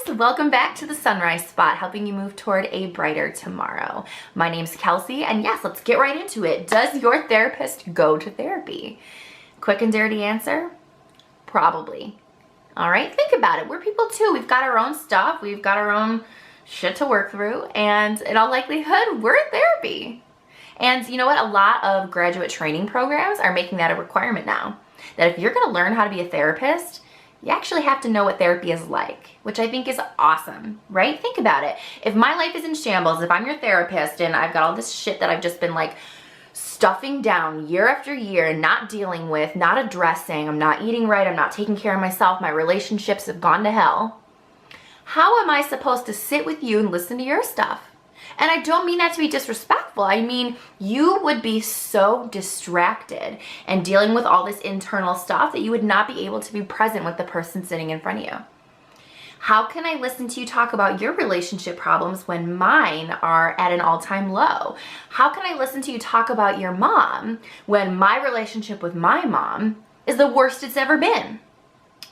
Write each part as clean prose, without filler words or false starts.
guys, welcome back to the Sunrise Spot, helping you move toward a brighter tomorrow. My name's Kelsey, and yes, let's get right into it. Does your therapist go to therapy? Quick and dirty answer, probably. All right, think about it. We're people too. We've got our own stuff. We've got our own shit to work through, and in all likelihood, we're in therapy. And you know what? A lot of graduate training programs are making that a requirement now. That if you're gonna learn how to be a therapist, you actually have to know what therapy is like, which I think is awesome, right? Think about it. If my life is in shambles, if I'm your therapist and I've got all this shit that I've just been like stuffing down year after year and not dealing with, not addressing, I'm not eating right, I'm not taking care of myself, my relationships have gone to hell, how am I supposed to sit with you and listen to your stuff? And I don't mean that to be disrespectful. I mean, you would be so distracted and dealing with all this internal stuff that you would not be able to be present with the person sitting in front of you. How can I listen to you talk about your relationship problems when mine are at an all-time low? How can I listen to you talk about your mom when my relationship with my mom is the worst it's ever been?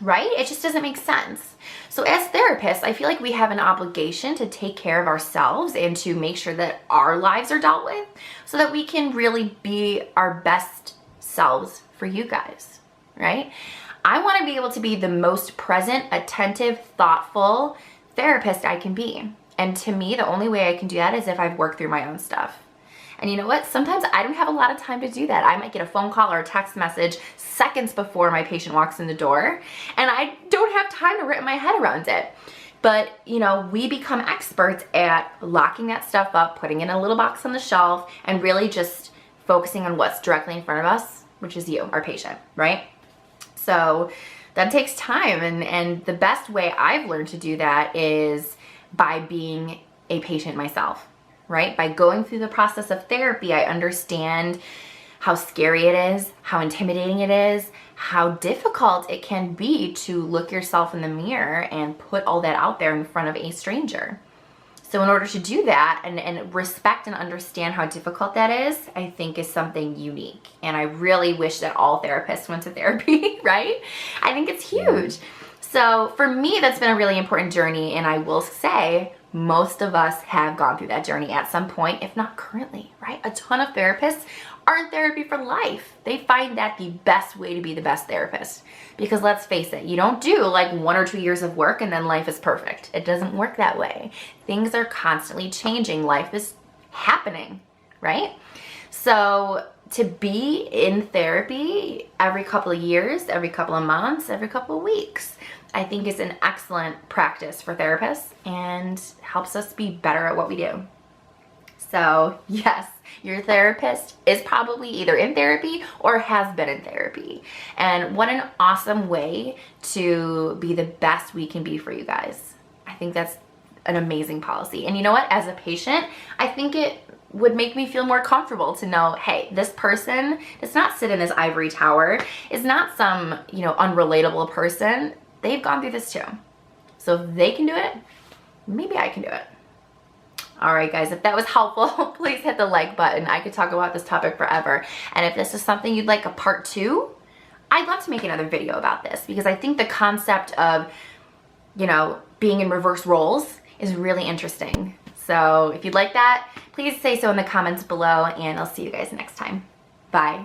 Right? It just doesn't make sense. So as therapists, I feel like we have an obligation to take care of ourselves and to make sure that our lives are dealt with so that we can really be our best selves for you guys, right? I want to be able to be the most present, attentive, thoughtful therapist I can be. And to me, the only way I can do that is if I've worked through my own stuff. And you know what? Sometimes I don't have a lot of time to do that. I might get a phone call or a text message seconds before my patient walks in the door, and I don't have time to wrap my head around it. But, you know, we become experts at locking that stuff up, putting it in a little box on the shelf, and really just focusing on what's directly in front of us, which is you, our patient, right? So that takes time, and the best way I've learned to do that is by being a patient myself. Right? By going through the process of therapy, I understand how scary it is, how intimidating it is, how difficult it can be to look yourself in the mirror and put all that out there in front of a stranger. So in order to do that and respect and understand how difficult that is, I think is something unique. And I really wish that all therapists went to therapy, right? I think it's huge. So for me, that's been a really important journey, and I will say, most of us have gone through that journey at some point, if not currently, right? A ton of therapists are in therapy for life. They find that the best way to be the best therapist. Because let's face it, you don't do like 1 or 2 years of work and then life is perfect. It doesn't work that way. Things are constantly changing. Life is happening, right? So to be in therapy every couple of years, every couple of months, every couple of weeks, I think is an excellent practice for therapists and helps us be better at what we do. So yes, your therapist is probably either in therapy or has been in therapy. And what an awesome way to be the best we can be for you guys. I think that's an amazing policy. And you know what? As a patient, I think it would make me feel more comfortable to know, hey, this person does not sit in this ivory tower, is not some, you know, unrelatable person. They've gone through this too. So if they can do it, maybe I can do it. All right, guys, if that was helpful, please hit the like button. I could talk about this topic forever. And if this is something you'd like a part 2, I'd love to make another video about this because I think the concept of, you know, being in reverse roles is really interesting. So if you'd like that, please say so in the comments below, and I'll see you guys next time. Bye.